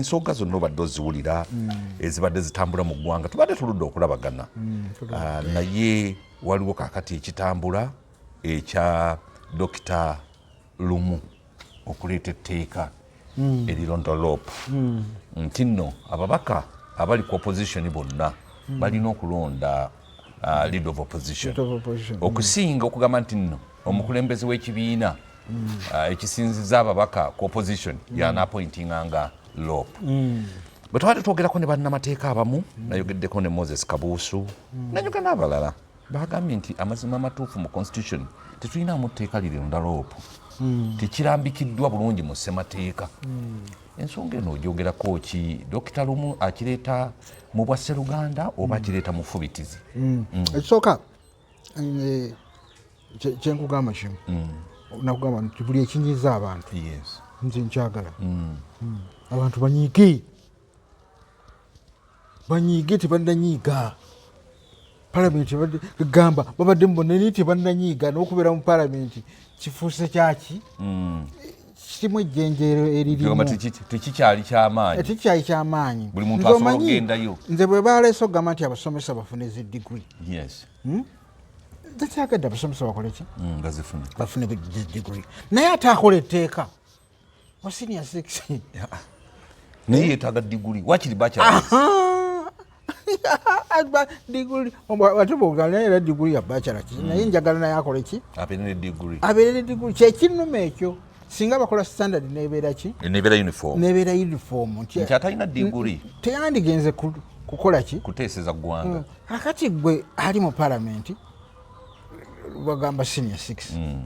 ensonga zonna obadde oziwulira ezibadde zitambula mu ggwanga tubadde tuludde okulabagana naye waliwo kaakati ekitambula ekya Dr. Lumu okuleeta etteeka erironda LOP nti nno ababaka abali ku opposition bonna balina okulonda leader of opposition okusinga okugamba nti nno omukulembeze w'ekibiina ekisinziza ababaka ku opposition y'anaapointinganga LOP bwe twali twogerako ne bannamateeka abamu nayogeddeko ne Moses Kabuusu nayoga n'abalala bagambye nti amazima amatuufu mu constitution tetulinamu tteeka lironda LOP tekirambikiddwa bulungi mu ssemateeka ensonga eno ogyogerako ki Dr. Lumu akireeta mu bwa Sseruganda oba akireeta mu fubitizi ekisooka kyenkugamba kimu nakugamba nti buli ekinyiza abantu nze nkyagala abantu banyiige tebandanyiiga palamenti gamba babadde muboneni tebandanyiiga n'okubeera mu palamenti kifuuse kyaki kirimu ejjenjeero eririmu tekikyali kyamaanyi buli muntu asobola okugendayo nze bwe baleese okugamba nti abasomesa bafune zi diguri tekyagadde abasomesa bakole ki bafune diguri naye ate akola etteeka wa senior 6 naye yeetaaga diguri wakiri bachelors diguri ate bwogala era diguri ya bachelor naye njagala naye akole ki abeerere diguri kyekinnuma ekyo singa bakola standard nebeera ki nebeera uniform nti atalina diguri teyandigenze kukola ki kuteeseza ggwanga akati gwe ali mu palamenti bagamba senior 6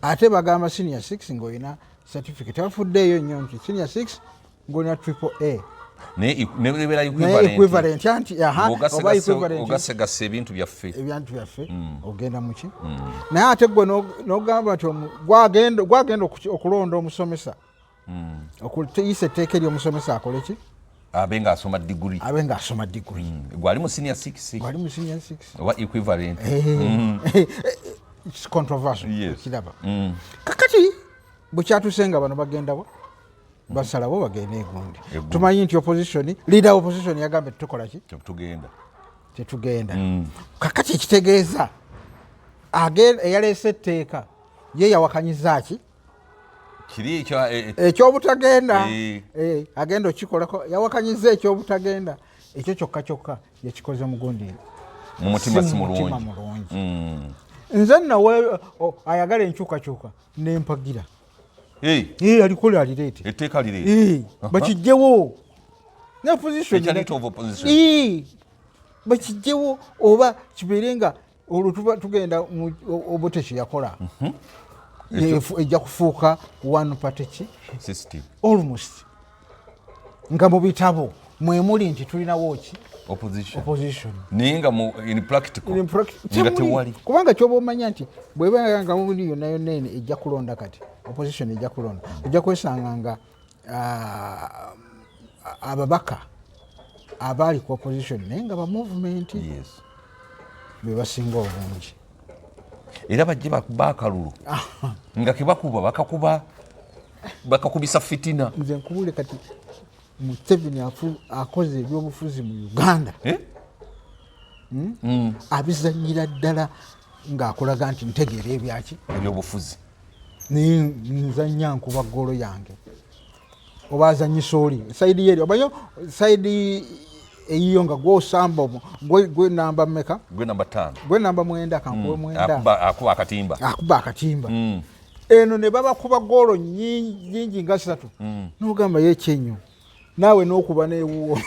ate bagamba senior 6 ng'olina certificate bafuddeeyo nnyo nti senior 6 ng'olina AAA nebeera equivalent ogasegasa ebintu byaffe ogenda muki naye ate gwe n'ogamba nti gwagenda okulonda omusomesa okuyisa etteeka ery'omusomesa akole ki abe ng'asoma diguri gwali mu senior 6 oba equivalent controversial kiraba kakati bwe kyatusenga bano bagendawa basalawo bagenda egundi tumanyi nti leader opposition yagambye tukola ki tetugenda kakati ekitegeeza eyaleese etteeka ye yawakanyiza ki kiri ekyobutagenda agenda okikolako yawakanyiza ekyobutagenda ekyo kyokka yekikoze mugundi mu mutima si mulungi nze nawe ayagala enkyukakyuka nempagira alikola alireete etteeka lireete bakijjewo ne bakijjewo oba kibeere nga olwo tuba tugenda obote kyeyakola ejja kufuuka one party system almost nga mu bitabo mwemuli nti tulinawo ki opposition naye nga in practical nga tewali kubanga kyoba omanya nti bweba nga muli yonna yonna ene ejja kulonda kati opposition ejja kulonda ojja kwesanga nga ababaka abaali ku opposition naye nga ba movement be basinga obungi era bajje bakuba akalulu nga kebakuba bakakubisa fitina nze nkubule kati Museveni akoze ebyobufuzi mu Uganda abizanyira ddala ng'akolaga nti ntegeera ebyaki ebyobufuzi nzanya nkuba ggolo yange oba azanyisa oli saidi yeri obayo saidi eyiyo nga gwosamba gwe namba mmeka gwe namba 5 gwe namba 9 kankuwe 9 akuba akatimba eno ne baba kuba ggolo nyingi nga 3 n'ogamba yekyenyo naawe n'okuba n'ewuwo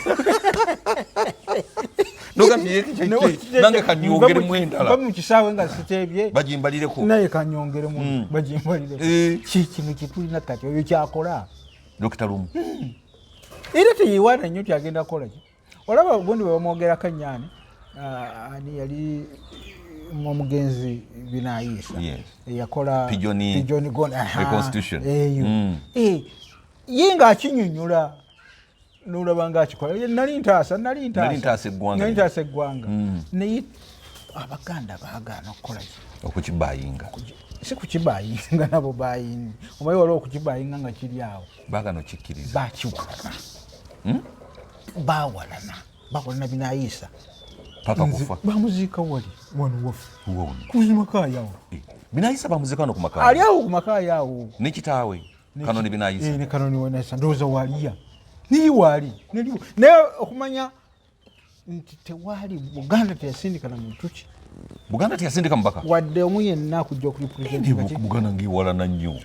nange kanyongeremu endala mu kisaawe nga siteebye bagimbalireko naye kanyongeremu bagimbalireko kino kitulina kati oyo kyakola Dr. Lumu era teyiwaana nnyo tyagenda kukola ki olaba ogundi bwe bamwogerako nyaani ani yali omugenzi binaayisa eyakola pijoni ye ng'akinyonnyola n'olaba ng'akikola nali ntaasa eggwanga naye abaganda baagaana okukola ki okukibayinga si kukibayinga nabo bayingi omaye waliwo okukibayinga nga kiri awo baagaana okikkiriza bakiwalana bawalana Binaisa paka kufa bamuziika wali wano wafu kuzimakaya awo Binaisa bamuziika wano kumakaya ali awo kumakaya awo ne kitaawe Kanoni Binaisa ne Kanoni Binaisa ndowooza waliya nili wali naye okumanya nti tewali Buganda teyasindika na muntu ki Buganda teyasindika mubaka wadde omu yenna kujja okulipuresentinga Buganda ngiwalana nnyo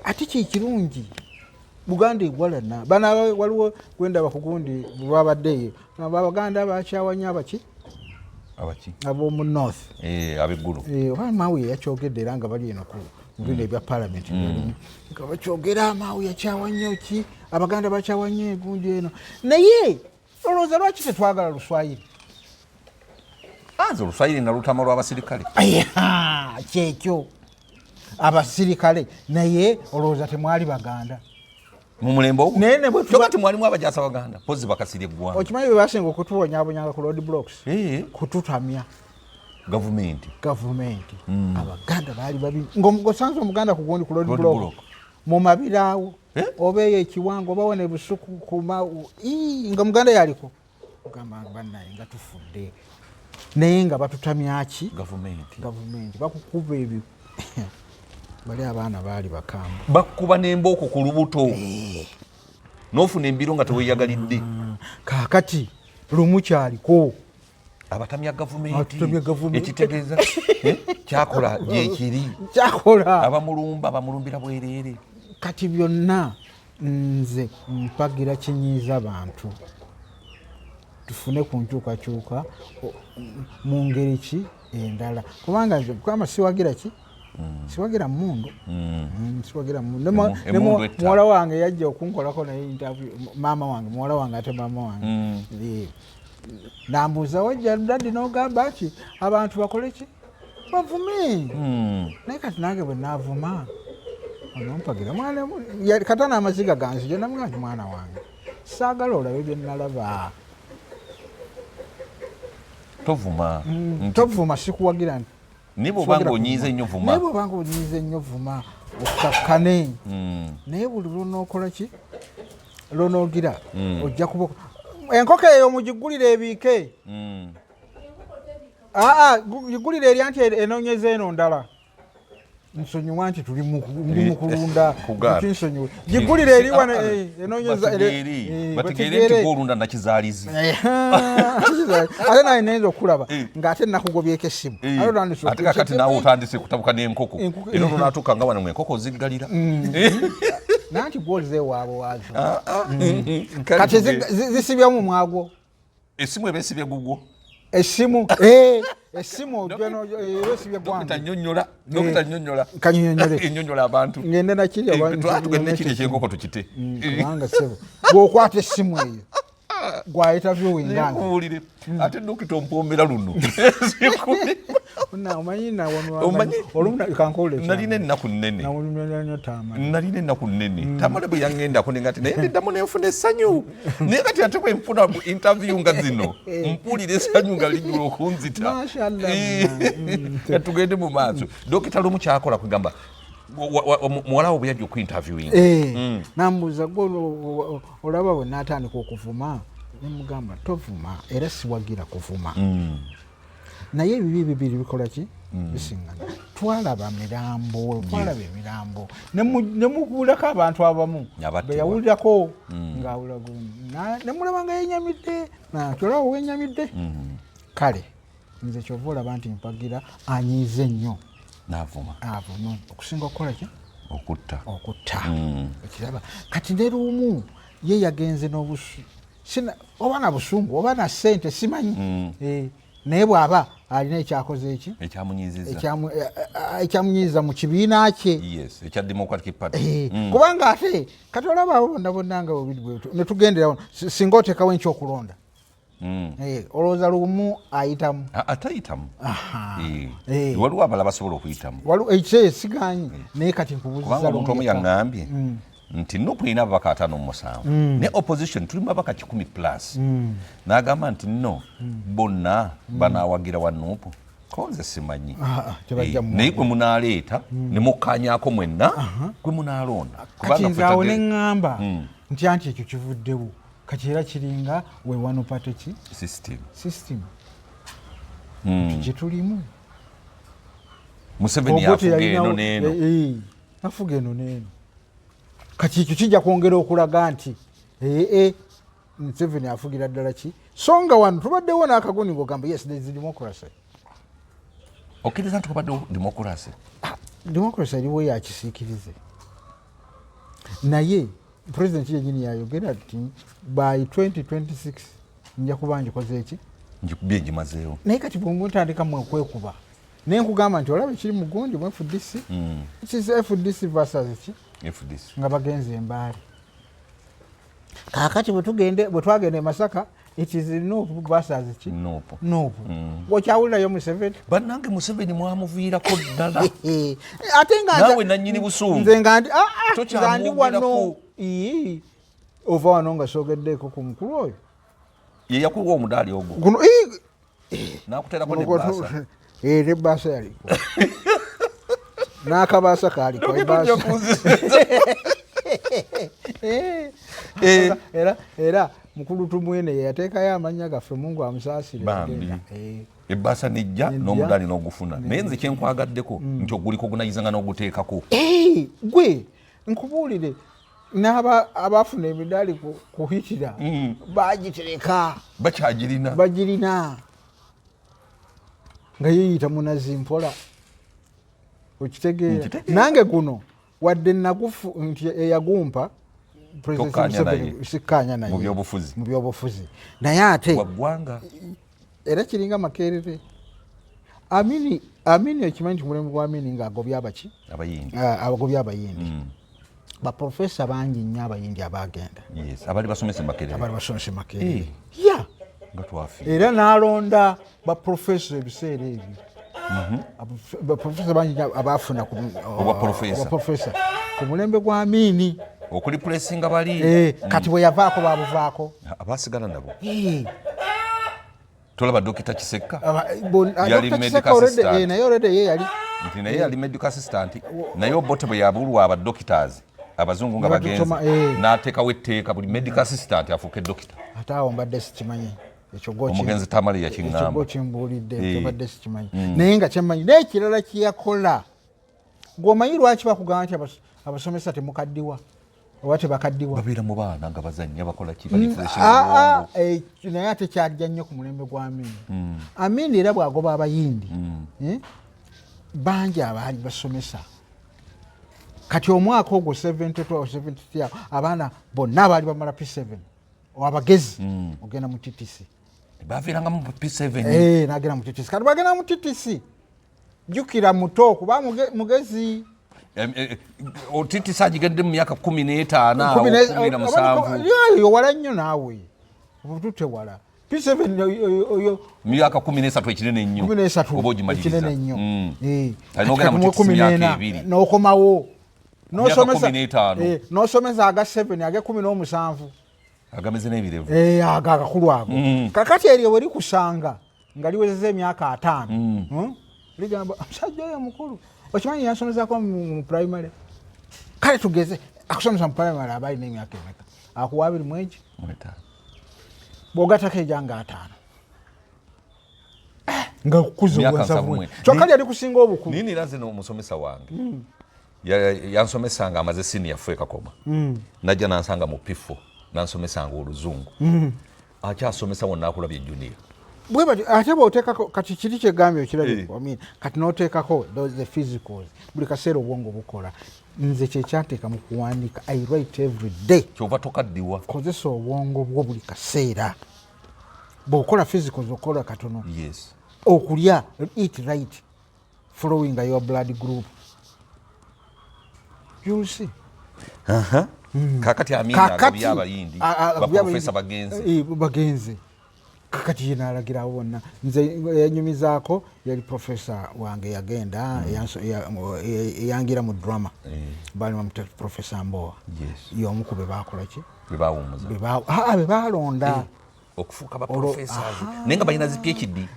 ate kyekirungi Buganda ewalana bana waliwo gwenda bakugundi bwabaddeyo Abaganda bakyawanya abaki ab'omu north abeggulu oba Maawi yakyogedde era nga bali eno ku bino ebya parliament nga bakyogera Maawi yakyawanya ki Abaganda bakyawanya egundi eno naye olowooza lwaki tetwagala Luswayiri Oluswayiri nalutama lw'abasirikale kyekyo abasirikale naye olowooza temwali Baganda mu mulembe ogwo kati mwalimu abajaasa Baganda pozi bakasirye eggwanga okimanyi bwe basinga okutuwonyabonyanga ku road blocks kututamya gavumenti Abaganda baali babi ng'osanze Omuganda ku gundi ku road block mu mabiraawo oba eyo ekiwanga oba wone busuku nga Muganda yaliko ogamba bannaye nga tufudde naye nga batutamyaki gavumenti bakukuba ebyo bali abaana baali bakambwe bakuba n'embooko ku lubuto n'ofuna embiro nga teweeyagalidde kaakati lumu kyaliko abatamya gavumenti ekitegeeza kyakola gyekiri abamulumbira bwereere kati byonna nze mpagira kinyiiza bantu tufune ku nkyukakyuka mu ngeri ki endala kubanga nze kwama siwagira ki siwagira mundu siwagira mundu muwala wange yajja okunkolako naye interview maama wange muwala wange ate maama wange nambuuza wajja dadi n'ogamba ki abantu bakole ki bavume naye kati nange bwe naavuma onompagira mwana katana amaziga ganzije namugamba nti mwana wange saagala olabe bye nalaba tovuma sikuwagira nti nibo banga onyiize nnyo vuma okakkane naye buli lwonookola ki lwonoogira ojja kuba enkoko eyo mugigulire ebiike gigulire erya nti enoonyeza eno ndala nsonyiwa nti tuli mu kulunda kinsonyiwe gigulire eri wano enoonyeza bategeere nti gwolunda nakizaalizi ate naye nayinza okulaba ng'ate nakugobyeko essimu ate kakati naawe otandise kutabuka n'enkoko era olwonaatuuka nga wano mu enkoko oziggalira nanti gwolize ewaabwe waazo kati zisibya mu mwagwo essimu eba esibye gugwo essimu esibye gwange kanyonyole abantu ngende tugende ekiri ekyenkoko tukite kubanga sebo bw'okwata essimu eyo gwayita viewinganga ate dokita ompombera luno nalina ennaku nnene tamale bwe yaŋŋendako ne ngati naye ndiddamu nenfuna essanyu naye kati ate bwe nfuna interview nga zino mpulira essanyu nga lijjula okunzita katugende mu maaso dokita lumu kyakola kugamba muwalawo bwe yajja okuinterviewing nambuuza gwe olaba bwe naatandika okuvuma nemugamba tovuma era siwagira kuvuma naye ebibi bibiri bikola ki bisiŋŋana twalaba emirambo nemugulako abantu abamu beyawulirako ngaawula nemulaba nga yenyamidde kyolaba wenyamidde kale nze kyova olaba nti mpagira anyiize nnyo n'avuma okusinga okukola ki okutta ekiraba kati ne lumu ye yagenze n'obusu oba na busungu oba na ssente simanyi naye bw'aba alina ekyakoze eki ekyamunyiiza mu kibiina kye ekya Democratic Party kubanga ate kati olaba abo bonna bonna nga bubiri bwetu ne tugenderawo singa oteekawo enkyokulonda olowooza lumu ayitamu atayitamu waliwo abala basobola okuyitamu siganyi naye kati nkubuzza omuntu omu yaŋŋambye nti Nuupu erina ababaka 57 ne opposition tulimu ababaka 10+. N'agamba nti no bonna banaawagira wa Nuupu koze simanyi naye gwe munaaleeta ne mukkaanyaako mwenna gwe munaalonda kati nze awo ne ŋŋamba nti anti ekyo kivuddewo kati era kiringa we one party ki system gyetulimu. Museveni yafuga eno n'eno afuga eno n'eno kati ekyo kijja kwongera okulaga nti Museveni afugira ddala ki so nga wano tubaddewo n'akaguni ng'ogamba yes there is democracy. Okkiriza nti kubaddewo democracy? Democracy aliwo yakisiikirize naye pulezidenti yennyini yayogera nti by 2026 nja kuba njikoze eki njikubye njimazeewo. Naye kati bwemutandikamu okwekuba naye nkugamba nti olaba ekiri mu gundi mu FDC FDC versus ki nga bagenze embaali. Kaakati bwe twagenda e Masaka it is Nuupu versus ki Nuupu. Okyawulirayo Museveni? Bannange Museveni mwamuviirako ddala. Ate nga naawe nannyini busungu nze nga ndi wano ova wano nga soogeddeko ku mukulu oyo ye yakuwa omudaali ogwo guno n'akuteerako nebbaasa nebbaasa yaliko n'akabaasa kaaliko era mukulu tumwene yeyateekayo amannya gaffe Mungu amusaasire ebbaasa nejja n'omudaali n'ogufuna naye nze kyenkwagadeko nti oguliko gunayizanga n'oguteekako gwe nkubuulire n'abaafuna emidaali kuhitira bagitereka bagirina nga yeyita munazi mpola okitegeera nange guno wadde nagufu nti eyagumpa sikkaanya naye mu byobufuzi naye ate waggwanga era kiringa makerere Amini okimanyi nti mulembe gwa Amini ng'agobya abaki abagobya abayindi baprofesa bangi nnyo abayindi abagenda abali basomese Makerere era n'alonda baprofesa ebiseera ebyo baprofesa bangi abaafuna baprofesa ku mulembe gwa Amini okuli pulesinga bali kati bwe yavaako babuvaako abasigala nabo tolaba Dokita Kisekka yali medical assistant naye already ye yali nti naye yali medical assistant naye Obote bwe yabulwa aba doctors abazungu nga bagenzi n'ateekawo etteeka buli medical assistant afuuke dokita. Ate awo mbadde sikimanyi omugenzi Tamale yakiŋŋamba ekyo kimbuulidde ekyo mbadde sikimanyi naye nga kyemmanyi n'ekirala kyeyakola gw'omanyi lwaki bakugamba nti abasomesa temukaddiwa oba tebakaddiwa babeera mu baana nga bazannya bakola ki naye ate kyajja nnyo ku mulembe gwa Amini. Amini era bw'agoba abayindi bangi abaali basomesa kati omwaka ogwo 72 abaana bonna abaali bamala P7 abagezi ogenda mu TTC baviiranga mu P7 n'agenda mu TTC kati bagenda mu TTC jjukira muto kuba mugezi TTC agigende mu myaka 15 yo wala nnyo naawe obutute wala P7 oyo myaka 13 ekinene nnyo oba ogimaliza ekinene nnyo n'ogenda mu TTC myaka 2 n'okomawo n'osomesa aga 7 aga 17 agameze n'ebirevu agakulu ago kakati eryo bwe likusanga nga liwezeza emyaka 5 ligamba omusajja oyo mukulu okimanyi yansomezako mu primary kale tugeze akusomesa mu primary aba alina emyaka emeka akuwa 2 mwegi bw'ogatako ejanga 5 nga kukuza obwensavu kyokka lyali kusinga obukulu nini naze n'omusomesa wange yansomesanga amaze senior ffe Kakoma najja nansanga mu P4 nansomesanga oluzungu akyasomesa wonna akulabye junior ate bw'oteekako kati kiri kyegambye okirabye kati n'oteekako the physicals buli kaseera obwongo bukola nze kyekyanteeka mu kuwandiika I write every day kyova tokaddiwa kozesa obwongo bwo buli kaseera bw'okola physicals okola katono okulya eat right following your blood group you'll see kakati Amini agobya abayindi baprofesa bagenze kakati yenalagira bonna nze yanyumizaako yali profesa wange yagenda yangira mu drama bali mu profesa Mbowa y'omu ku be bakola ki be bawumuza be balonda okufuuka ba professors naye nga balina zi PhD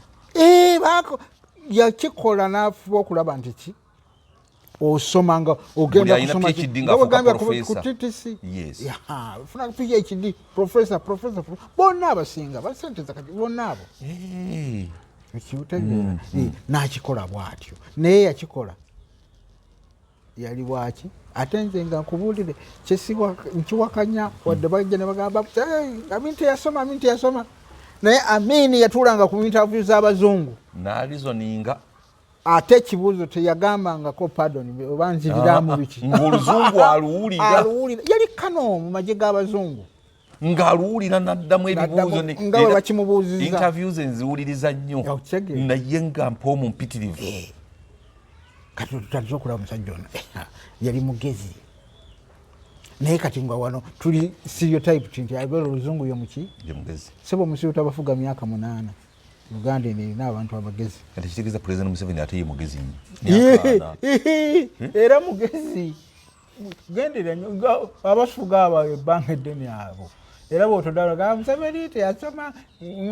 yakikola n'afuba okulaba nti ki osoma nga ogenda kusoma ku TTC funa PhD professor bonna abasinga basenteza kati bonna abo ekiutegeera n'akikola bw'atyo naye yakikola yali bwaki ate nze nga nkubuulire nkiwakanya wadde bajja ne bagamba Amin teyasoma naye Amin yatuulanga ku interview z'abazungu n'alizoninga ate ekibuuzo teyagambangako pardon oba nziriramu biki ng'oluzungu aluwulira yali kano mu magye g'abazungu ng'aluwulira n'addamu ebibuuzo nga bwe bakimubuuzizza interview ze nziwuliriza nnyo naye nga mpa omumpitirivu kati tutandise okulaba omusajja ono yali mugezi naye kati nga wano tuli stereotype nti abeera oluzungu yo muki mugezi sebo omusiru tabafuga myaka 8 Uganda erina abantu abagezi kati kitegeeza President Museveni ate ye mugezi nnyo era mugezi genderera nnyo abasuga abo ebbanga eddene abo era bw'otodala Museveni teyasoma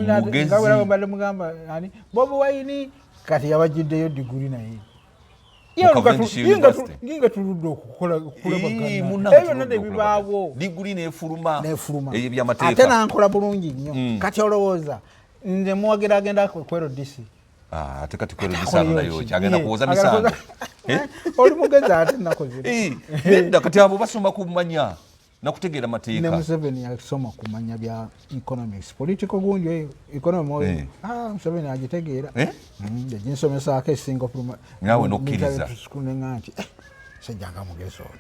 nga bwera bambadde mugamba ani Bobi Wine kati yabagiddeyo diguli naye nga tuludde okukolabagana ebyo nade bibaawo diguli nefuluma ebyo byamateeka ate nankola bulungi nnyo kati olowooza nze muwagira agenda kwero disi ate kati kwero disi nayo kyagenda kuwoza misango oli mugezi ate nakozire nedda kati abo basoma kumanya nakutegeera mateeka ne Museveni yasoma kumanya bya economics political gundi eyo economy moyo Museveni agitegeera yaginsomesaako esinga nawe nokkiriza nti sajjanga mugezi ono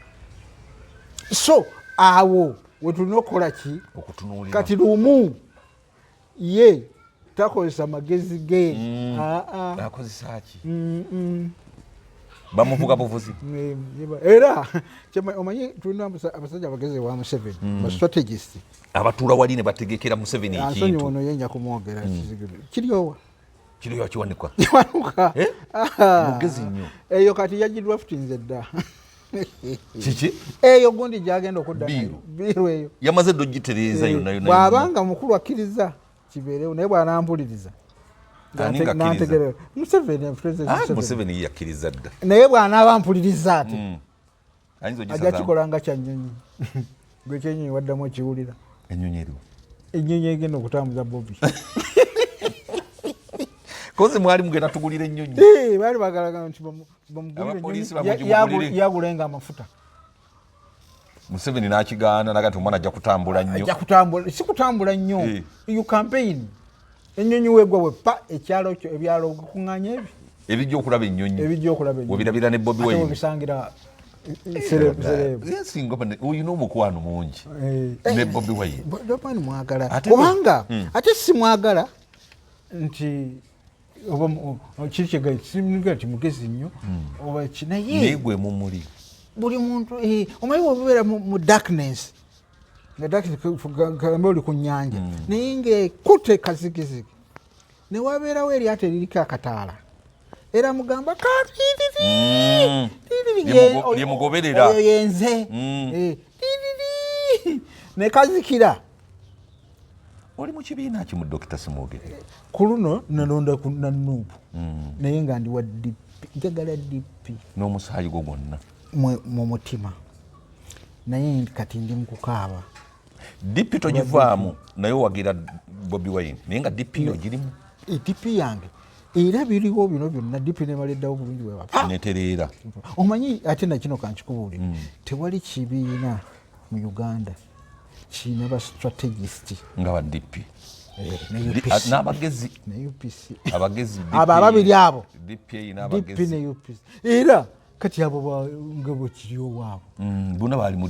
so awo wetulina okukola ki okutunuulira kati lumu ye takozesa magezi ge akozesa ki bamuvuga buvuzi era omanyi tulina abasajja abagezi wa Museveni ba strategist abatuula wali ne bategekera Museveni ekintu ansonyi ono yenja kumwogera kiryowa kiwanuka mugezi nnyo eyo kati yagidraftinze dda kiki eyo gundi gyagenda okudda biiru eyo yamaze ddo gitereeza yonna bw'abanga mukulu akkiriza kibeerewo naye bw'anampuliza nantegerera Museveni yakkiriza dda naye bw'anaaba mpuliriza ati ajja kikola nga kyanyonyi gwe kyenyonyi waddamu okiwulira ennyonyi egenda okutambuza Bobi kozi mwali mugenda tugulira ennyonyi baali bagalaga nti yagulenga amafuta Museveni n'akigaana naga nti omwana ajja kutambula nnyo si kutambula nnyo you campaign ennyonyi weegwa wepa ekyalo kyo ebyalo okukuŋŋaanya ebyo ebijja okulaba ennyonyi webirabira ne Bobi Wine webisangira oyina omukwano mungi ne Bobi Wine mwagala kubanga ate si mwagala nti kiri ti mugezi nnyo oba kinaye gwe mumuli buli muntu omanyi bwebeera mu darkness nga darkness oli ku nnyanja naye ng'ekutte kazigizigi ne wabeerawo eryato eririko akataala era mugamba lyemugoberera oyo yenze ne kazikira oli mu kibiina ki mu Dr. Simwogere ku luno nalonda ku Nanuupu naye nga ndi wa DP njagala DP n'omusaayi gwo gwonna mu mutima naye kati ndi mukukaaba DP togivaamu naye owagira Bobi Wine naye nga DP yo girimu DP yange era biriwo bino byonna DP nebaleddawo bulungi netereera omanyi ate nakino kankikubuulire tewali kibiina mu Uganda kiina ba strategist nga ba DP n'abagezi ne UPC abagezi abo ababiri abo DP n'abagezi DP ne UPC era kati abo nga bwekiriwo waabo bonna baali mu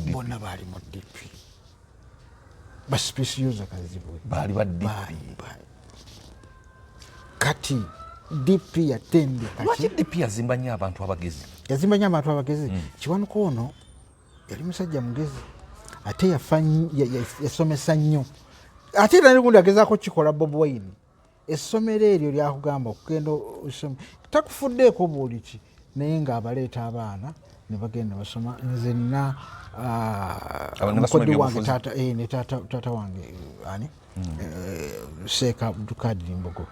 DP basipesiyuza kazibwe baali ba DP kati DP yatendeka lwaki DP yazimba nnyo abantu abagezi Kiwanuka ono yali musajja mugezi ate yasomesa nnyo ate era negundi agezaako kikola Bobi Wine essomero eryo lyakugamba okugenda osoma takufuddeeko buli ki naye ng'abaleeta abaana ne bagenda basoma nze nina mukoddi wange ne taata wange ani Seeka Abdulkadir Mbogo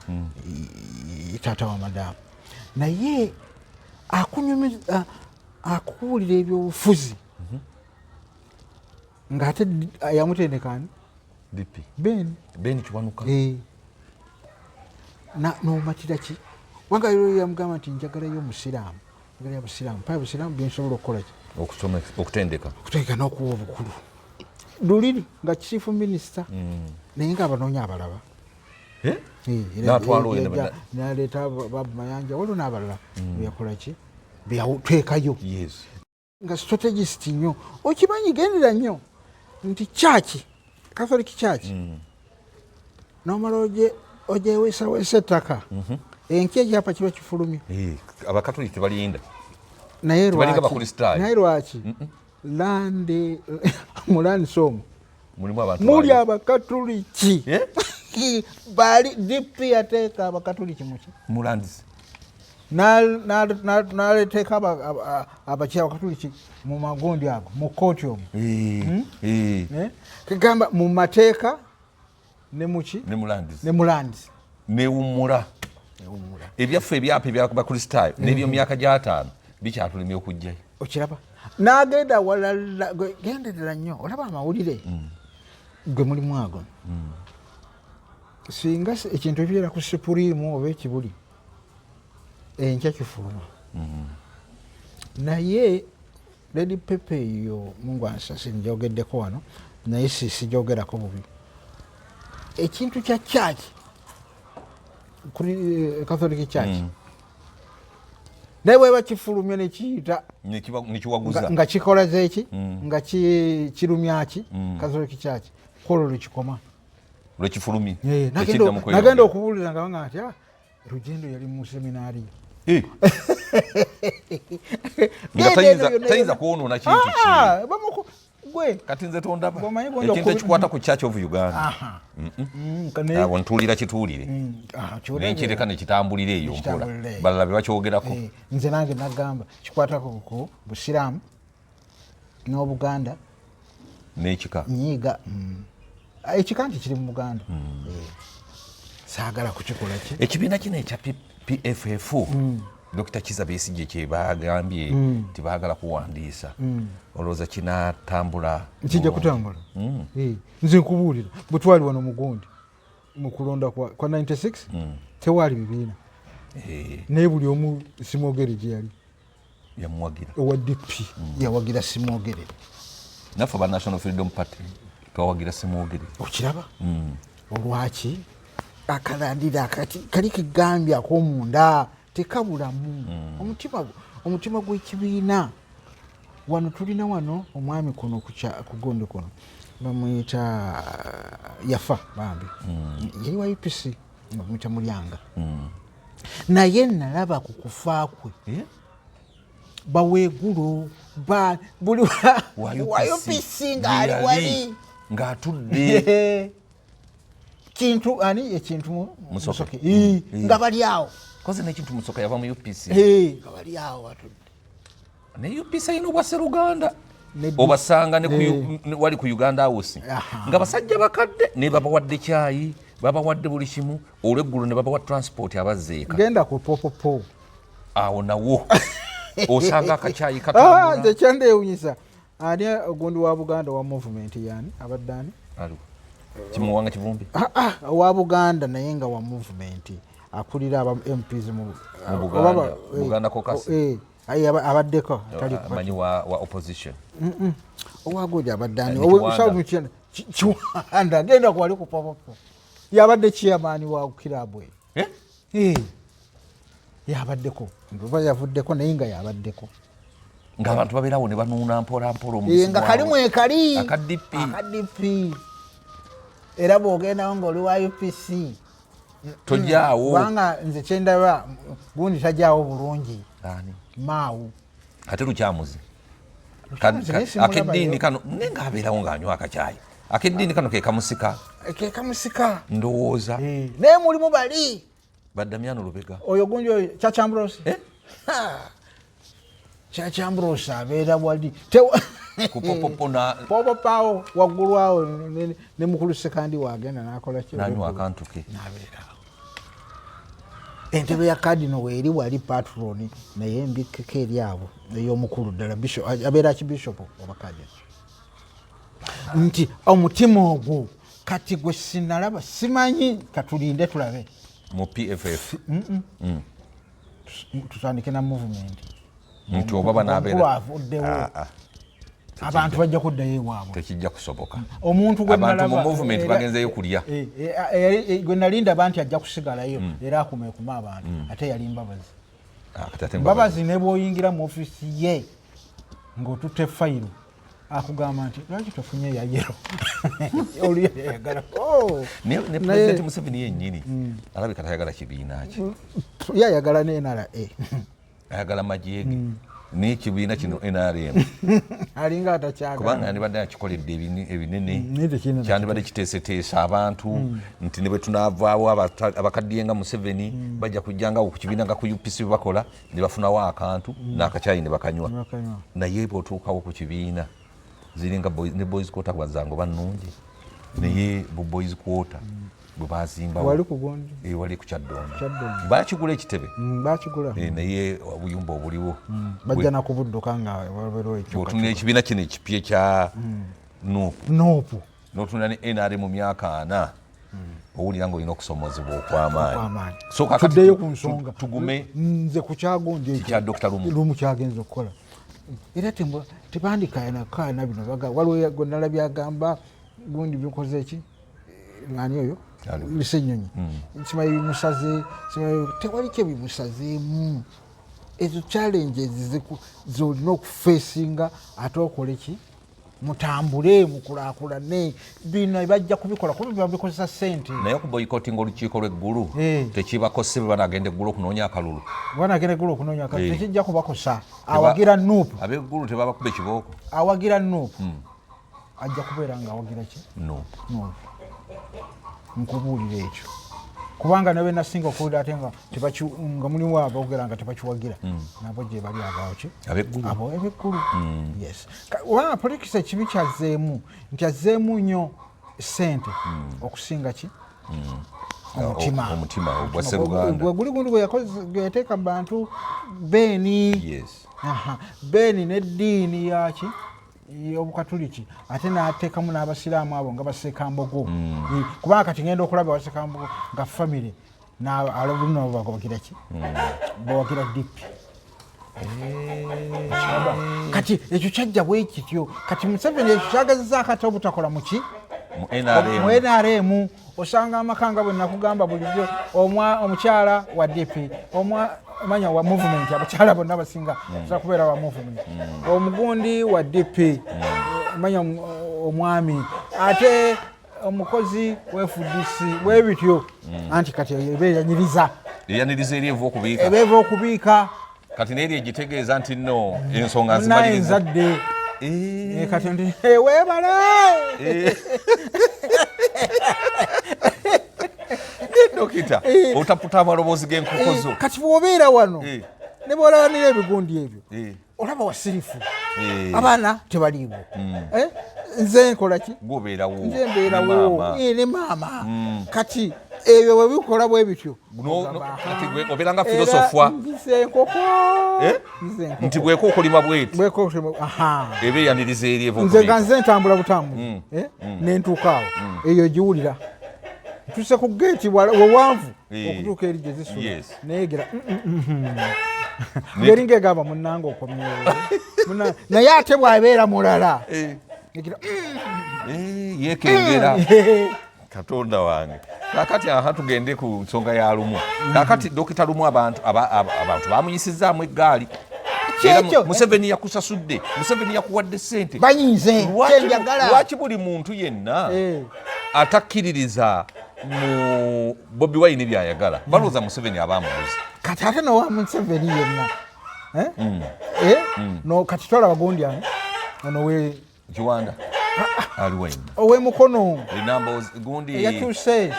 taata wa madamu naye akunyumiza akubuulira ebyobufuzi ng'ate yamutendekani Ben Kiwanuka n'omatira ki wanga yo yamugamba nti njagalayo omusiraamu njagalayo abasiraamu paya abasiraamu byensobola okukola ki okutendeka n'okuwa obukulu luliri nga chief minister naye nga abanoonya abalaba naleeta Babu Mayanja waliwo n'abalala byakola ki byateekayo nga strategist nnyo okimanyi gendera nnyo nti church Catholic Church nomala ojeweesaweesa ettaka enki ekyapa kiba kifulumye abakatoliki balinda naye lwaki lande mulandisi omwo muli abakatoliki bali DP yateeka abakatoliki muki mulandisi naleteeka abakyala abakatoliki mu magondi ago mu kooti omwo kagamba mu mateeka ne muki ne mulandisi newummula ebyaffe ebyapa ebyabakristaayo n'ebyo myaka gya 5 bikyatulemye okujjayo okiraba n'agenda walala genderera nnyo olaba amawulire gwe mulimu ago singa ekintu ekibeera ku supuriimu oba ekibuli enkya kifuluma naye Lady Pepe eyo Mungu ansasi njogeddeko wano naye sijogerako bubi ekintu kya church kuri Catholic Church naye bweba kifulumye nekiyita nekiwaguza nga kikola zeki nga kirumyaki Catholic Church kolo lukikoma lwekifulumye nagenda okubuulira nga banga ati Rugendo yali mu seminaari tayinza kwonoona kintu gwe kati nze tondaba ekintu ekikwata ku Church of Uganda abo ntuulira kituulire nenkireka nekitambulira eyo mpola balala bebakyogerako nze nange nagamba kikwatako ku busiraamu n'Obuganda n'ekika nyiiga ekika nti kiri mu Buganda saagala kukikola ki ekibiina kino ekya PFF Dr. Kizza Besigye kyebagambye tibaagala kuwandiisa olowooza kinatambula kijja kutambula nze nkubuulira bwe twali wano mugundi mu kulonda kwa 96 tewaali bibiina naye buli omu Simwogere gye yali yamuwagira owa DP yawagira Simwogere naffe aba National Freedom Party twawagira Simwogere okiraba olwaki akalandira akati kali kigambya ak'omunda tekabulamu omutima gw'ekibiina wano tulina wano omwami kuno kugondi kuno bamuyita yafa bambi yali wa UPC bamuyita Mulyanga naye nalaba ku kufa kwe baweegulo buli wa UPC ng'ali wali ng'atudde kintu ani ekintu Musoke nga bali awo koze n'ekintu Musoke yava mu UPC nga bali awo atudde ne UPC ino bwa Seruganda obasanga wali ku Uganda House nga basajja bakadde ne babawadde kyayi babawadde buli kimu olw'eggulu ne babawa transport abazzeeka genda ku popopo awo nawo osanga akakyayi katambula nze kyandewunyisa ani ogundi wa Buganda wa movement yani abadde ani Kimuwanga Kivumbi wa Buganda naye nga wa movement akulira aba MPs mu Buganda caucus abaddeko amanyi wa opposition owagodi abaddani Kiwanda agenda kwali ku popopo yabadde chairman wa kilabu yabaddeko ndoba yavuddeko naye nga yabaddeko ng'abantu babeerawo ne banuuna mpola mpola nga kalimu ekali akadipi era bw'ogendawo ng'oli wa UPC tojjaawo kubanga nze kyendaba gundi tajjaawo bulungi maawu ate lukyamuzi akeddiini kano naye ng'abeerawo ng'anywa akacyayi akeddiini kano kekamusika ndowooza naye mulimu bali Baddamyano Lubega oyo gundi oyo Chachambros Chachambros abeera wali popopawo waggulu awo ne mukulu sekandi wagenda nakola nanywa akantu ke entebe ya kadino weeri wali patroni naye embikeko eri abo ey'omukulu ddala abeera kibishopu oba kadino nti omutima ogwo kati gwe sinalaba simanyi katulinde tulabe mu PFF tutandike na movement nti oba banaabeera abantu bajja kuddayo ewaabwe tekijja kusoboka omuntu abantu mu movement bagenzeyo kulya gwe nalindaba nti ajja kusigalayo era akumeekuma abantu ate yali mbabazi ne bw'oyingira mu ofiisi ye ng'otutte fayiro akugamba nti lwaki tofunye yayero oli yayagala ne pulezidenti Museveni yennyini alabika tayagala kibiina kye yayagala ne NRA ayagala majeege n'ekibiina kino NRM alinga atakyagala kubanga yandibadde akikoledde ebinene kyandibadde kiteeseteesa abantu nti ne bwe tunaavaawo abakaddiye nga Museveni bajja kujjanga ku kibiina nga ku UPC bakola ne bafunawo akantu n'akacyayi ne bakanywa naye bw'otuukawo ku kibiina ziringa ne boys quarter kubazango bannungi naye bu boys quarter bwe bazimbawo wali ku Kyaddondo bakigula ekitebe naye obuyumba obuliwo bajja nakubudduka nga wabeerewo otunula ekibiina kino ekipya kya nuupu n'otunula ne NRM mu myaka 4 owulira ng'olina okusomozebwa okw'amaanyi tuddeyo ku nsonga tugume nze ku kyagondi ekya Dr. Lumu kyagenza okukola era tebandikaana bino waliwo gwe nalabye agamba gundi bikoze ki ngani oyo Lisenyonyi simanyi bimusaze tewali kye bimusazeemu ezo challenges zolina okufeesinga ate okole ki mutambule mukulaakulane bino bajja kubikola kuba biba bikozesa ssente naye okuboyikotinga olukiiko lw'eggulu tekibakose bwe banagenda eggulu okunoonya akalulu tekijja kubakosa awagira nuupu ab'eggulu tebabakuba ekibooko awagira nuupu ajja kubeera nga awagira ki nuupu nkubuulira ekyo kubanga nabe nasinga okuwulira ate nga mulimu aboogera nga tebakiwagira nabo gye bali abaoki abo eb'eggulu yes kubanga politikisi ekibi kyazeemu nti azeemu nnyo ssente okusinga ki omutima ogwa Sseruganda guli gundi gwe yateeka mu bantu beeni n'eddiini yaki obukatuliki ate n'ateekamu n'abasiraamu abo nga basekambogo kubanga kati ngenda okulaba basekambogo nga famire alabulina bawagira ki bawagira dipi kati ekyo kyajja bwe kityo kati Museveni ekyo kyagazaako ate obutakola muki mu NRM osanga amaka nga bwe nakugamba bulijjo omukyala wa dipi manya wa movement abakyala bonna basinga za kubeera wa movement omugundi wa DP manya omwami ate omukozi we FDC webityo anti kati ebeyaniriza ebeeva okubiika kati neri egitegeeza nti no ensonga nzimaliriza nzadde kati ndi weebale dokita otaputa amaloboozi g'enkoko zo kati bw'obeera wano ne bw'olabanira ebigundi ebyo olaba wasirifu abaana tebaliiwo nze nkola ki nze mbeerawo ne maama kati ebyo bwe bikola bwe bityo obeera nga filosofwa nze enkoko nti bweko okulima bweti ebeeyaniriza eri nze nga nze ntambula butambula nentuuka awo eyo giwulira tuse ku geeti wawanvu okutuuka eri gye zisula neegera ngeringa egamba munnanga okomyewo naye ate bw'abeera mulala yeekengera katonda wange kakati aha tugende ku nsonga ya Lumu kakati Dokita Lumu abantu bamuyisizaamu eggaali Museveni yakusasudde Museveni yakuwadde ssente banyize lwaki buli muntu yenna atakkiririza mu Bobi Wine byayagala balooza Museveni abamubuzi kati ate nowa Museveni yenna no kati tolaba gundi ono we Kiwanda aliwo yenna ow'emukono gundi yakyuse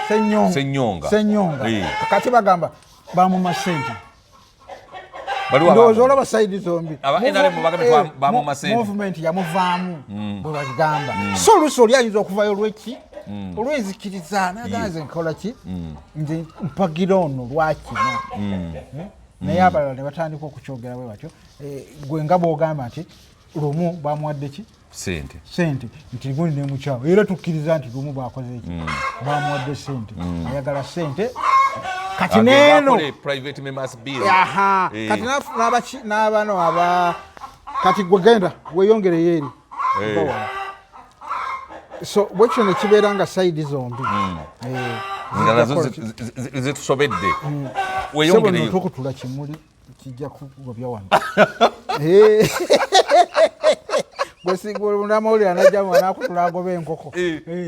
Ssenyonga kati bagamba bamuma ssente ndowooza olaba sayidi zombi movement yamuvaamu bwe bagamba so oluusi oli ayinza okuvayo lweki olwenzikiriza naga nze nkola ki nze mpagira ono lwakino naye abalala ne batandika okukyogera bwe batyo gwe nga bw'ogamba nti lumu bamuwadde ki sente nti gundi nemukyawo era tukkiriza nti lumu bakoze eki bamuwadde sente ayagala sente kati neeno kati n'abano kati gwe genda weyongereyo eri so bwekyo ne kibeera nga sayidi zombi zetusobedde weyongereyo okutula kimuli kijja kugobya wano bwesinamawulire anajjamu anakutula agoba enkoko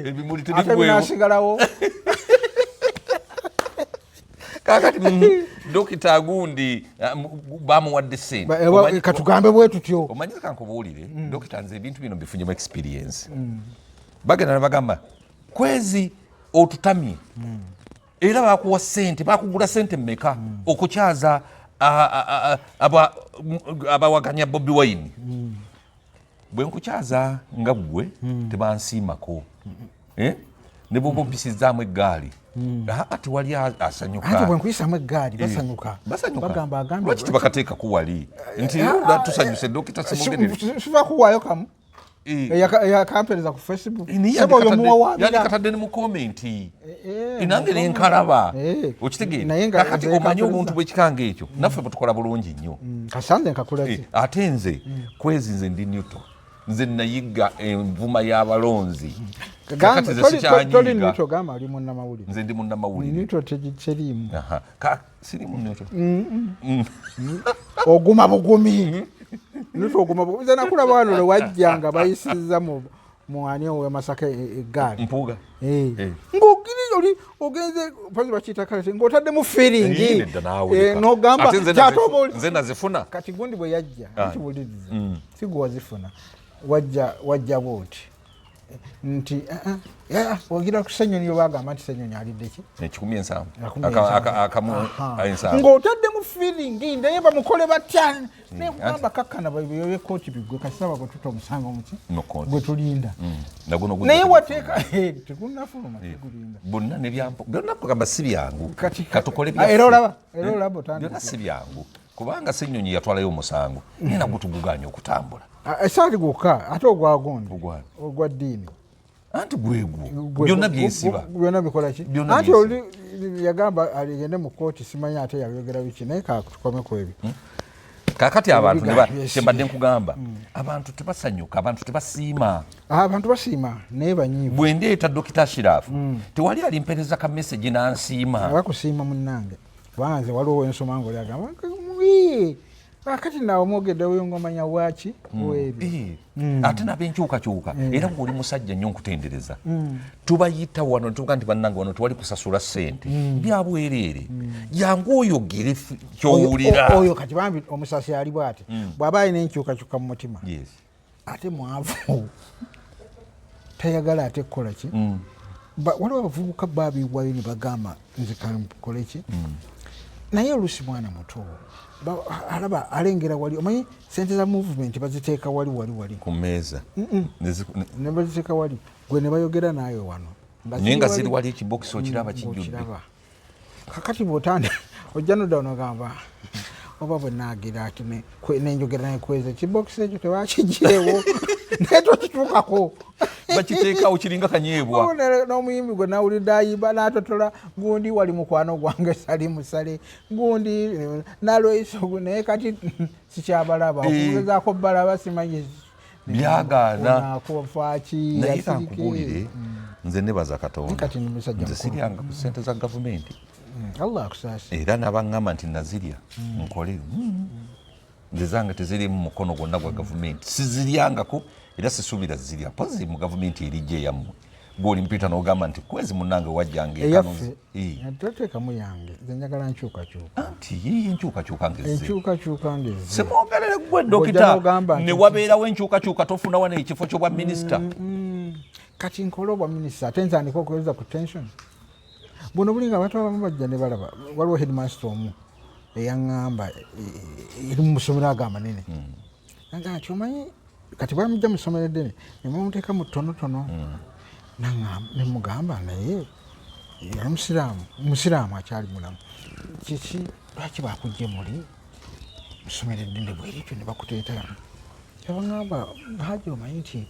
ebimuli ate binasigalawo kakati dokita agundi bamuwadde sente katugambe bwe tutyo omanyiza kankubuulire dokita nze ebintu bino bifunyemu experience bagenda ne bagamba kwezi otutamye era bakuwa sente bakugula sente mmeka okukyaza abawaganya Bobi Wine bwe nkukyaza nga ggwe tebansiimako ne bwoba ompisizaamu eggaali tewali asanyuka bwe nkuyisaamu eggaali basanyuka lwaki tebakateekaku wali nti tusanyuse dokita siva kuwaayo kamu yakampereza ku Facebook katadde ne mu komenti nange nenkalaba okitegeera kakati omanye obuntu bwekikanga ekyo naffe bwetukola bulungi nnyo kasanze nkakulaki ate nze kwezi nze ndi Newton nze nayiga envuma y'abalonzi toli Newton gamba ali munnamawulire nze ndi munnamawulire Newton tekiriimu sirimu Newton oguma bugumi nze nakulaba wano lwe wajja nga bayisizza mu ani owe Masaka eggaali mpuuga ng'ogiri oli ogenze mpazi bakiyita kalete ng'otadde mu feeringi n'ogamba nze nazifuna kati gundi bwe yajja nkiwuliriza si gwe wazifuna wajja bwoti nti ogira ku Ssenyonyi bagamba nti Ssenyonyi alidde ki 17 ng'otadde mu feeringi naye bamukole batya negamba kakkana byekooti bigwe kasaba gwe tuta omusango muki gwe tulinda naye wateeka tegunafuluma tegulinda bonna byonna kugamba si byangu katukole era olaba byonna si byangu kubanga Ssenyonyi yatwalayo omusango naye nagwo tuguganya okutambula esaali gwokka ate ogwagondi ogwa ddiini anti gwegwo byonna byesiba byonna bikola ki anti oli yagamba aligende mu kooti simanyi ate yayogera biki naye katukome ku ebyo kakati abantu kyembadde nkugamba abantu tebasanyuka abantu tebasiima naye banyiivu bwe ndeeta Dokita Shirafu tewali alimpereza ka message nansiima bakusiima munnange kubanga nze waliwo wensoma nga oli agamba kati nawe mwogedde oyongomanya waki weebyo ate nabenkyukakyuka era ng'oli musajja nnyo nkutendereza tubayita wano tuga nti bannange wano tewali kusasula ssente byabwereere yangu oyogere kyowulira oyo kati bambi omusasi ali bw'ati bw'aba alina enkyukakyuka mu mutima ate mwavu tayagala ate kukola ki waliwo abavubuka babiwayo ne bagamba nze kankole ki naye oluusi mwana muto alaba alengera wali omanyi sente za movement baziteeka wali ku mmeeza ne baziteeka wali gwe ne bayogera naawe wano naye nga ziri wali ekibokisi okiraba kijjudde kakati bw'otande ojja nodda onogamba oba bwe naagira ati nenjogera naye kweza ekibokisi ekyo tewakigirewo naye tokituukako bakiteekawo kiringa kanyeebwa n'omuyimbi gwe nawulidde ayiba n'atotola gundi wali mukwano gwange sali musale gundi nalweisogu naye kati sikyabalaba okugezaako balaba simanyi byagaana nakofaaki naye kankubuulire nze nebaza Katonda nze siryanga ku ssente za gavumenti Allah akusaasi era nabaŋŋamba nti nazirya nkole nze zange tezirimu mukono gwonna gwa gavumenti siziryangako era sisuubira zirya pozi mu gavumenti erijja eyammwe gwoli mpita n'ogamba nti kwezi munnange wajjanga eyaffe toteekamu yange nze njagala nkyukakyuka anti yiyi enkyukakyuka ngezze semwogerere gwe dokita ne wabeerawo enkyukakyuka tofuna wano ekifo ky'obwa minisita kati nkole obwa minisita ate nzandika okuweza ku tension buno buli nga abantu abamu bajja ne balaba waliwo headmaster omu eyaŋŋamba eri mu masomero ago amanene agamba nti omanyi kati bwamujja mu ssomero eddene ne mumuteeka mu ttonotono nemugamba naye yali musiraamu akyali mulamu kiki lwaki bakujje muli musomero eddende bwerityo ne bakuteeta kyabaŋŋamba haji omanyi nti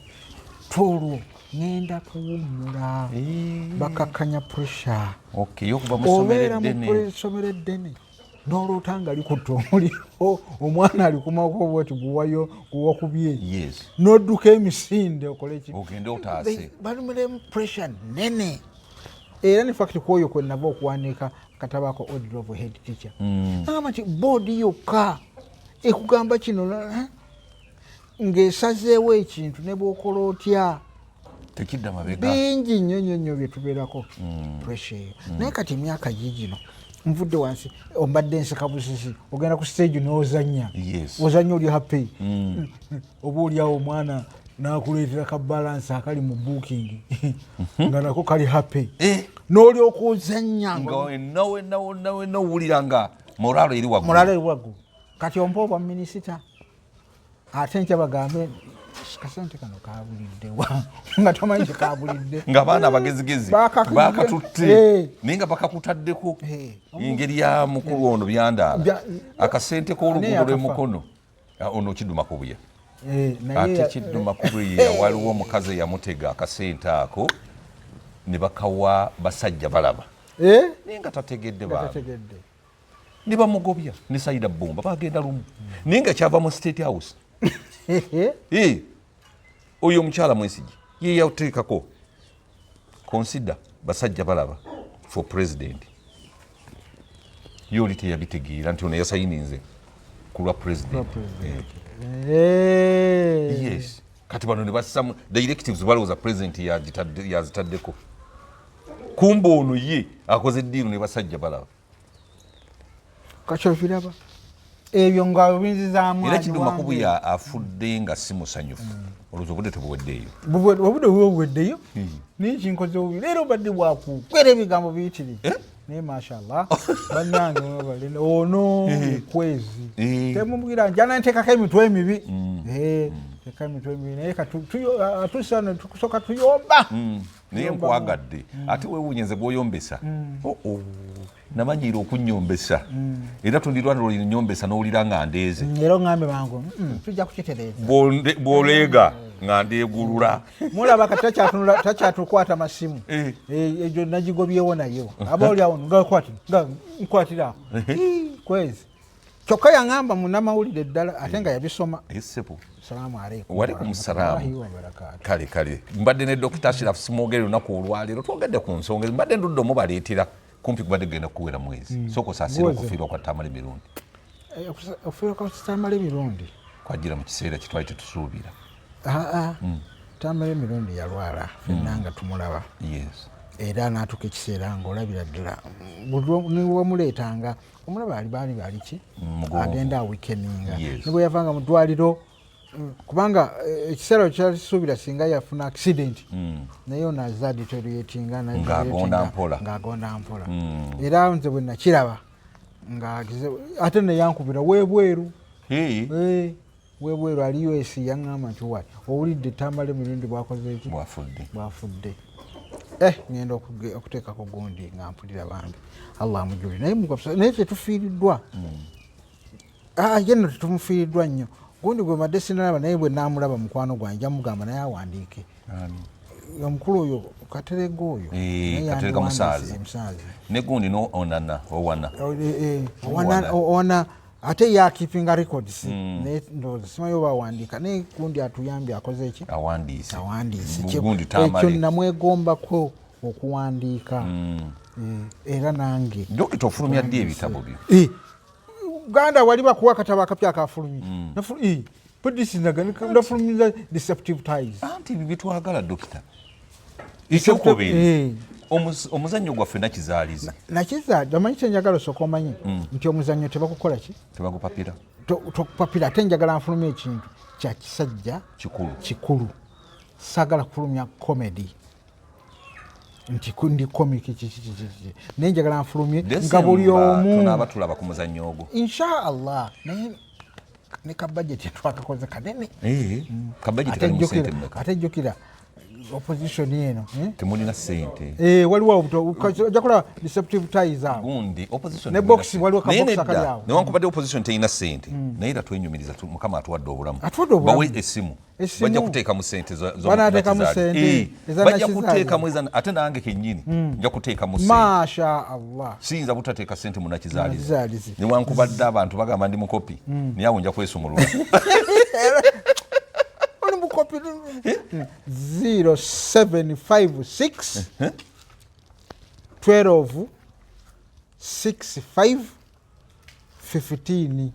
tuolwo ŋŋenda kuwummula bakakkanya pressure obeera mu ssomero eddene n'olwotanga likutta omuliro omwana ali kumako bwati guwakubye n'odduka emisinde okole ki balumiremu pressure nene era ne fact kwoyo kwe nava okuwandiika katabako order of head teacher agamba nti boodi yokka ekugamba kino ng'esazeewo ekintu ne bw'okola otya bingi nnyo byetubeerako pressure eyo naye kati emyaka gigino nvudde wansi ombadde nseka busisi ogenda ku stage n'ozannya ozannya oli happy oba oliawo omwana n'akuleetera ka balance akali mu booking nga nako kali happy n'olyoka ozannya nga owulira nga moralo eri waggulu kati ompa obwa minisita ate nkya bagambe kasente kano kabuliddewa nga tomanyi kyekabulidde ng'abaana abagezigezi bakatutte naye nga bakakutaddeko engeri ya mukulu ono byandaala akasente k'oluguudo lw'emukono ono kidduma kubuya ate kidduma kubuya waliwo omukazi eyamutega akasente ako ne bakawa basajja balaba naye nga tategedde baabe ne bamugobya ne Saida Bumba bagenda lumu naye nga kyava mu State House oyo omukyala Mwesigye ye yateekako consider basajja balaba for president yoli teyabitegeera nti ono yasayininze ku lwa president yes kati bano ne bassamu directives balowooza president yazitaddeko kumba ono ye akoze eddiiro ne basajja balaba kakyobiraba ebyo nga binzizaamu era Kidduma Kubuya afudde nga si musanyufu olowooza obudde tebuweddeeyo obudde buweddeyo naye kinkoze obubi leero obadde bwakukwera ebigambo biyitire naye mashallah bannange ono ekwezi temumubwira njana nteekako emitwe emibi teeka emitwe emibi naye atusa tukusooka tuyomba naye nkwagadde ate weewuunyenze gwoyombesa namanyiira okunnyombesa era tundirwana olinyombesa n'owulira nga ndeeze era oŋŋambe bangu tujja kukitereeza bw'oleega nga ndeegulula mulaba kati takyatukwata masimu egyo nagigobyewo nayo aba oliawo nga nkwatira kwezi kyokka yaŋŋamba munnamawulire ddala ate nga yabisoma salaamu aleikum waalaikum salaamu kale mbadde ne Dr. Ashraf Simwogere olunaku olwaleero twogedde ku nsonga mbadde ndudde omubaleetera kumpi kubadde genda kuwera mwezi soko saasira okufiirwa kwa Tamale mirundi okufiirwa kwa Tamale mirundi kwajjira mu kiseera kitwali tetusuubira Tamale mirundi yalwala fenna nga tumulaba era n'atuuka ekiseera ng'olabira ddala niwamuleetanga omulaba baali ki agenda awikeninga ne bwe yavanga mu ddwaliro kubanga ekiseera kyasuubira singa yafuna accident naye ono azza deterioratinga ng'agonda mpola era nze bwe nakiraba ate neyankubira weebweru ali US yaŋŋamba nti wali owulidde Tamale mirundi bwakoze eki bwafudde ngenda okuteekako gundi nga mpulira bambi Allah amujulire naye tetufiiriddwa yenno tetumufiiriddwa nnyo gundi gwe madde sinalaba naye bwe naamulaba mukwano gwange nja mugamba naye awandiike omukulu oyo Katerega oyo Katerega musaazi ne gundi owana ate yakipinga records naye ndowooza simanyi oba awandiika naye gundi atuyambye akoze eki awandiise ekyo namwegombako okuwandiika era nange dokita ofulumya ddi ebitabo byo Uganda wali bakuwa katabo akapya akafulumya nafulumiza Deceptive Ties anti bibitwagala dokita ekyokubiri omuzannyo gwaffe nakizaaliza omanyi kyenjagala osooka omanyi nti omuzannyo tebakukola ki tebagupapira tokupapira ate njagala nfulumya ekintu kya kisajja kikulu sagala kufulumya comedy nti ndi komiki kiki naye njagala nfulumye nga buli omu tunaaba tulaba ku muzannyo ogwo inshallah naye ne kabajeti twakakoze kanene kabajeti kali mu sente mmeka ate jjukira opposition eno temulina ssente waliwo ojja kulaba deceptive ties awo gundi opposition ne box waliwo kabox akali awo newankubadde opposition terina ssente naye era twenyumiriza mukama atuwadde obulamu bawe essimu bajja kuteekamu ssente bajja kuteekamu ate nange kennyini nja kuteekamu masha allah siyinza butateeka ssente munakizaaliza newankubadde abantu bagamba ndi mukopi naye awo nja kwesumulula 0756 12 65 15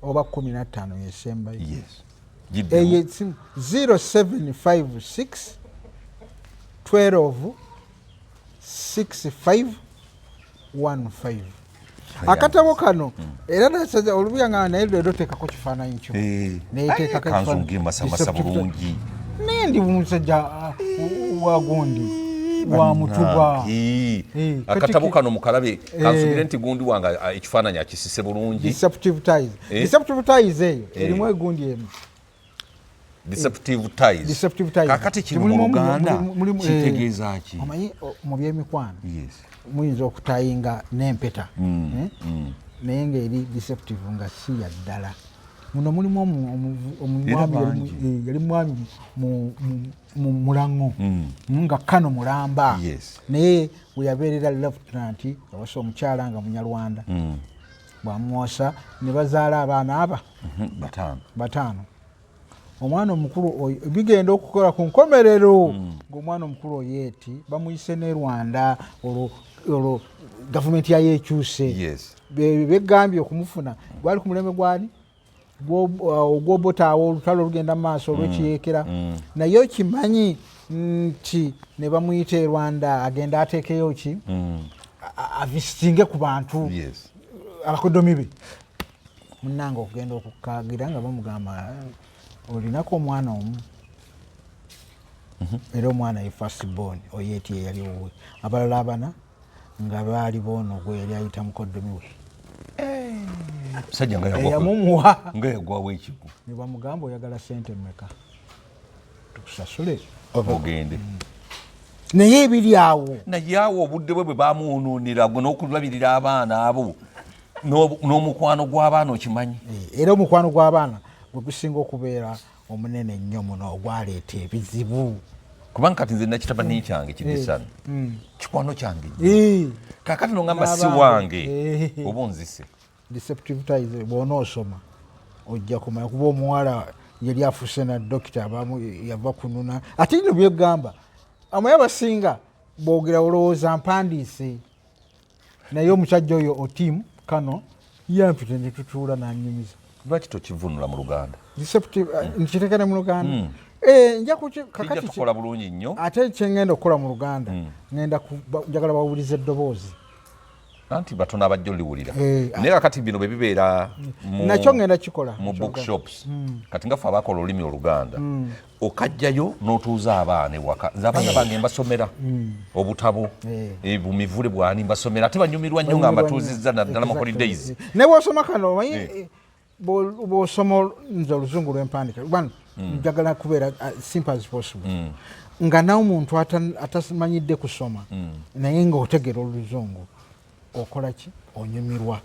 oba 15 yesembayo 0756 12 65 15 akatabo kano era nasaza olubiyanga naye leero teekako kifaananyi kyo kanzungi masamasa bulungi naye ndi musajja wagundi wa mutuba akatabo kano mukalabe kansubire nti gundi wange ekifaananyi akisise bulungi deceptive ties eyo erimu egundi emu deceptive ties kakati kino mu Luganda kitegeeza ki omanyi mu byemikwano muyinza okutayinga n'empeta naye ngaeri deceptive nga si ya ddala muno mulimu omwami yali mwami mu Mulaŋŋo nga Kano Mulamba naye we yabeerera lieutenant awasa omukyala nga Munyarwanda bwamwosa ne bazaala abaana aba 5 omwana omukulu bigenda okukola ku nkomerero ng'omwana omukulu oyo eti bamuyise ne Rwanda olwo gavumenti yayo ekyuse begambye okumufuna gwali ku mulembe gwani ogw'Obotaawo olutalo olugenda mu maaso olw'ekiyeekera naye okimanyi nti ne bamuyita e Rwanda agenda ateekeyo ki avisitinge ku bantu abakodomi be munnange okugenda okukaagira nga bamugamba olinako omwana omu era omwana ye first born oyeeti eyali wowe abalala abana nga baali boono gwe yali ayita mukodomi we musajja yamumuwa nga yagwawo ekigu ne bamugamba oyagala sente mmeka tukusasule ogende naye ebiri awo naye awo obudde bwe bamuwunuunira gwe n'okulabirira abaana abo n'omukwano gw'abaana okimanyi era omukwano gw'abaana gwe gusinga okubeera omunene ennyo muno ogwaleeta ebizibu kubanga kati nze nakitaba nikyange kidisana kikwano kyange kakati nongamba si wange oba onzise deceptive ties bw'onoosoma ojja kumanya kuba omuwala yali afuuse na dokita abamu yava kununa ate bino byegamba amaye abasinga boogera olowooza mpandiise naye omusajja oyo otimu Kano yampita ne tutuula n'annyumiza lwaki tokivunula mu Luganda nkiteekane mu Luganda kakati kikola bulungi nnyo ate kyengenda okukola mu Luganda njagala bawulize eddoboozi anti batono abajja oliwulira naye kakati bino bwe bibeera nakyo ngenda kikola mu bookshops kati nga ffe abakola olulimi Oluganda okajjayo n'otuuza abaana ewaka nze abaana bange mbasomera obutabo bumivule bwani mbasomera ate banyumirwa nnyo nga mbatuuzizza naddala mu holidays naye bw'osoma kano omanyi bw'osoma nze oluzungu lw'empandika njagala kubeera simple as possible nga nawe omuntu atamanyidde kusoma naye ng'otegera oluzungu okola ki onyumirwa